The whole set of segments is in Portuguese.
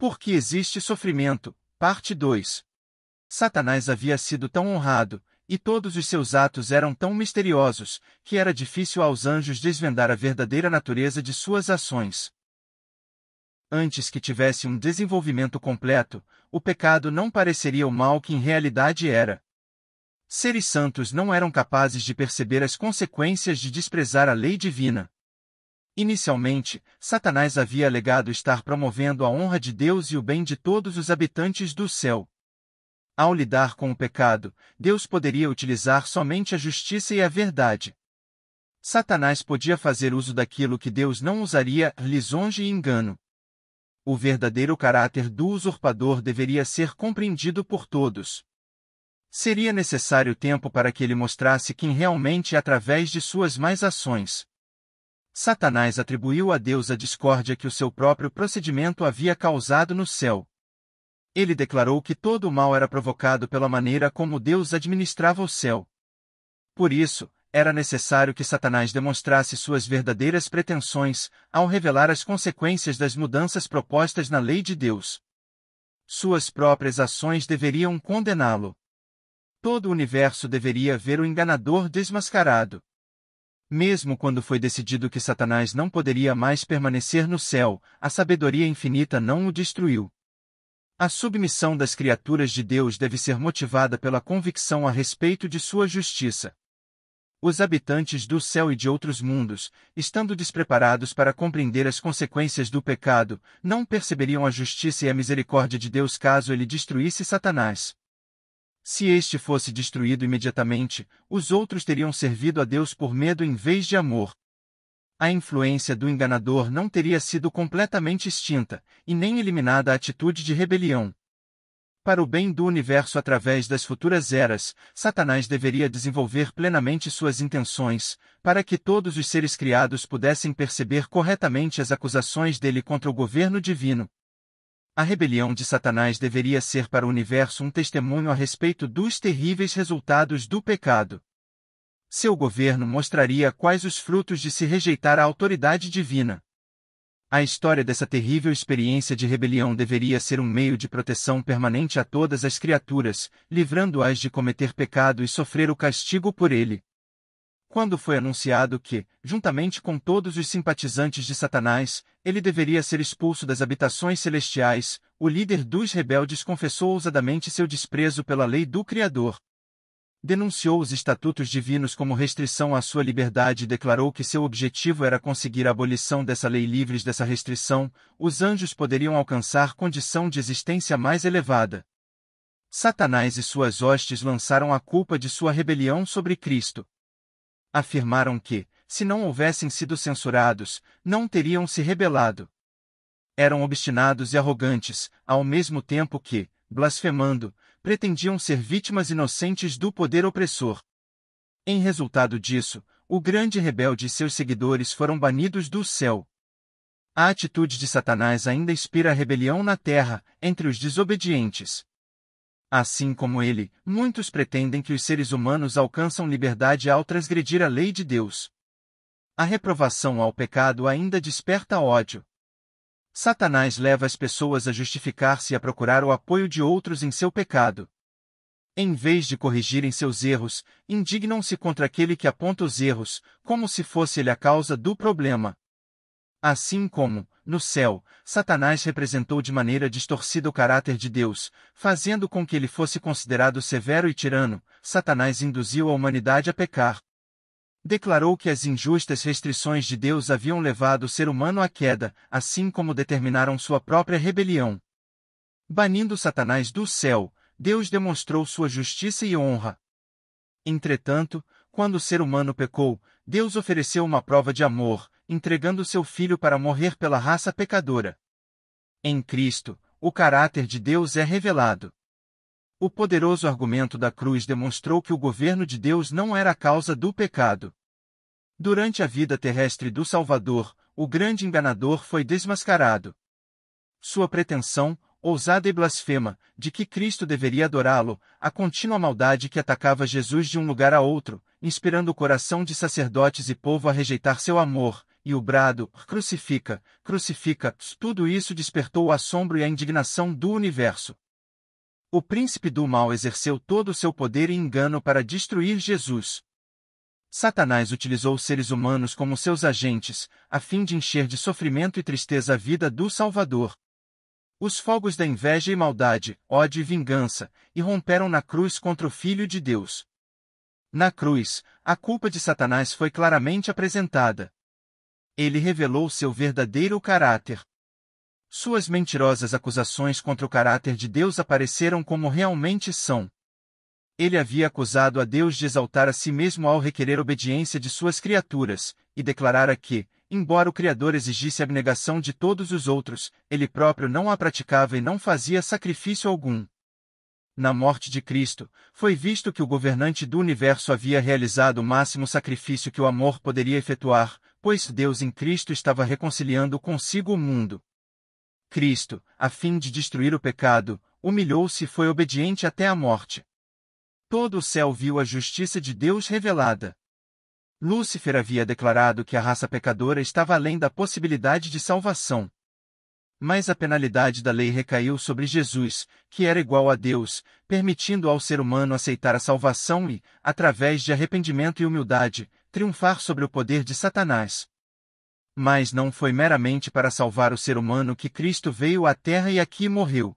Por que existe sofrimento? Parte 2. Satanás havia sido tão honrado, e todos os seus atos eram tão misteriosos, que era difícil aos anjos desvendar a verdadeira natureza de suas ações. Antes que tivesse um desenvolvimento completo, o pecado não pareceria o mal que em realidade era. Seres santos não eram capazes de perceber as consequências de desprezar a lei divina. Inicialmente, Satanás havia alegado estar promovendo a honra de Deus e o bem de todos os habitantes do céu. Ao lidar com o pecado, Deus poderia utilizar somente a justiça e a verdade. Satanás podia fazer uso daquilo que Deus não usaria, lisonja e engano. O verdadeiro caráter do usurpador deveria ser compreendido por todos. Seria necessário tempo para que ele mostrasse quem realmente é através de suas más ações. Satanás atribuiu a Deus a discórdia que o seu próprio procedimento havia causado no céu. Ele declarou que todo o mal era provocado pela maneira como Deus administrava o céu. Por isso, era necessário que Satanás demonstrasse suas verdadeiras pretensões, ao revelar as consequências das mudanças propostas na lei de Deus. Suas próprias ações deveriam condená-lo. Todo o universo deveria ver o enganador desmascarado. Mesmo quando foi decidido que Satanás não poderia mais permanecer no céu, a sabedoria infinita não o destruiu. A submissão das criaturas de Deus deve ser motivada pela convicção a respeito de sua justiça. Os habitantes do céu e de outros mundos, estando despreparados para compreender as consequências do pecado, não perceberiam a justiça e a misericórdia de Deus caso ele destruísse Satanás. Se este fosse destruído imediatamente, os outros teriam servido a Deus por medo em vez de amor. A influência do enganador não teria sido completamente extinta, e nem eliminada a atitude de rebelião. Para o bem do universo através das futuras eras, Satanás deveria desenvolver plenamente suas intenções, para que todos os seres criados pudessem perceber corretamente as acusações dele contra o governo divino. A rebelião de Satanás deveria ser para o universo um testemunho a respeito dos terríveis resultados do pecado. Seu governo mostraria quais os frutos de se rejeitar a autoridade divina. A história dessa terrível experiência de rebelião deveria ser um meio de proteção permanente a todas as criaturas, livrando-as de cometer pecado e sofrer o castigo por ele. Quando foi anunciado que, juntamente com todos os simpatizantes de Satanás, ele deveria ser expulso das habitações celestiais, o líder dos rebeldes confessou ousadamente seu desprezo pela lei do Criador. Denunciou os estatutos divinos como restrição à sua liberdade e declarou que seu objetivo era conseguir a abolição dessa lei. Livres dessa restrição, os anjos poderiam alcançar condição de existência mais elevada. Satanás e suas hostes lançaram a culpa de sua rebelião sobre Cristo. Afirmaram que, se não houvessem sido censurados, não teriam se rebelado. Eram obstinados e arrogantes, ao mesmo tempo que, blasfemando, pretendiam ser vítimas inocentes do poder opressor. Em resultado disso, o grande rebelde e seus seguidores foram banidos do céu. A atitude de Satanás ainda inspira a rebelião na terra, entre os desobedientes. Assim como ele, muitos pretendem que os seres humanos alcançam liberdade ao transgredir a lei de Deus. A reprovação ao pecado ainda desperta ódio. Satanás leva as pessoas a justificar-se e a procurar o apoio de outros em seu pecado. Em vez de corrigirem seus erros, indignam-se contra aquele que aponta os erros, como se fosse ele a causa do problema. Assim como, no céu, Satanás representou de maneira distorcida o caráter de Deus, fazendo com que ele fosse considerado severo e tirano, Satanás induziu a humanidade a pecar. Declarou que as injustas restrições de Deus haviam levado o ser humano à queda, assim como determinaram sua própria rebelião. Banindo Satanás do céu, Deus demonstrou sua justiça e honra. Entretanto, quando o ser humano pecou, Deus ofereceu uma prova de amor, entregando seu Filho para morrer pela raça pecadora. Em Cristo, o caráter de Deus é revelado. O poderoso argumento da cruz demonstrou que o governo de Deus não era a causa do pecado. Durante a vida terrestre do Salvador, o grande enganador foi desmascarado. Sua pretensão, ousada e blasfema, de que Cristo deveria adorá-lo, a contínua maldade que atacava Jesus de um lugar a outro, inspirando o coração de sacerdotes e povo a rejeitar seu amor, e o brado, crucifica, crucifica, tudo isso despertou o assombro e a indignação do universo. O príncipe do mal exerceu todo o seu poder e engano para destruir Jesus. Satanás utilizou os seres humanos como seus agentes, a fim de encher de sofrimento e tristeza a vida do Salvador. Os fogos da inveja e maldade, ódio e vingança, irromperam na cruz contra o Filho de Deus. Na cruz, a culpa de Satanás foi claramente apresentada. Ele revelou seu verdadeiro caráter. Suas mentirosas acusações contra o caráter de Deus apareceram como realmente são. Ele havia acusado a Deus de exaltar a si mesmo ao requerer obediência de suas criaturas, e declarara que, embora o Criador exigisse a abnegação de todos os outros, ele próprio não a praticava e não fazia sacrifício algum. Na morte de Cristo, foi visto que o governante do universo havia realizado o máximo sacrifício que o amor poderia efetuar, pois Deus em Cristo estava reconciliando consigo o mundo. Cristo, a fim de destruir o pecado, humilhou-se e foi obediente até a morte. Todo o céu viu a justiça de Deus revelada. Lúcifer havia declarado que a raça pecadora estava além da possibilidade de salvação. Mas a penalidade da lei recaiu sobre Jesus, que era igual a Deus, permitindo ao ser humano aceitar a salvação e, através de arrependimento e humildade, triunfar sobre o poder de Satanás. Mas não foi meramente para salvar o ser humano que Cristo veio à Terra e aqui morreu.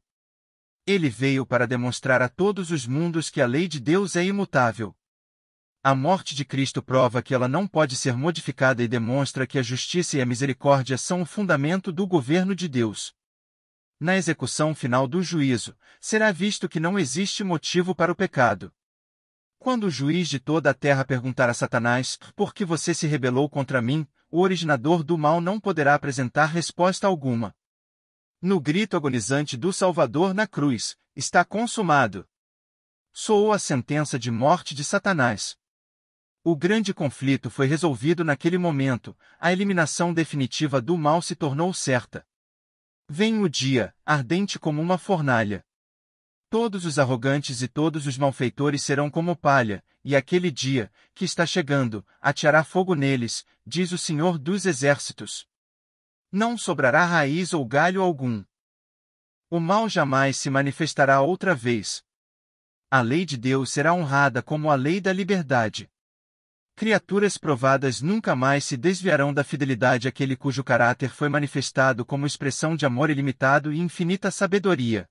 Ele veio para demonstrar a todos os mundos que a lei de Deus é imutável. A morte de Cristo prova que ela não pode ser modificada e demonstra que a justiça e a misericórdia são o fundamento do governo de Deus. Na execução final do juízo, será visto que não existe motivo para o pecado. Quando o juiz de toda a terra perguntar a Satanás, por que você se rebelou contra mim, o originador do mal não poderá apresentar resposta alguma. No grito agonizante do Salvador na cruz, está consumado. Soou a sentença de morte de Satanás. O grande conflito foi resolvido naquele momento, a eliminação definitiva do mal se tornou certa. Vem o dia, ardente como uma fornalha. Todos os arrogantes e todos os malfeitores serão como palha, e aquele dia, que está chegando, ateará fogo neles, diz o Senhor dos Exércitos. Não sobrará raiz ou galho algum. O mal jamais se manifestará outra vez. A lei de Deus será honrada como a lei da liberdade. Criaturas provadas nunca mais se desviarão da fidelidade àquele cujo caráter foi manifestado como expressão de amor ilimitado e infinita sabedoria.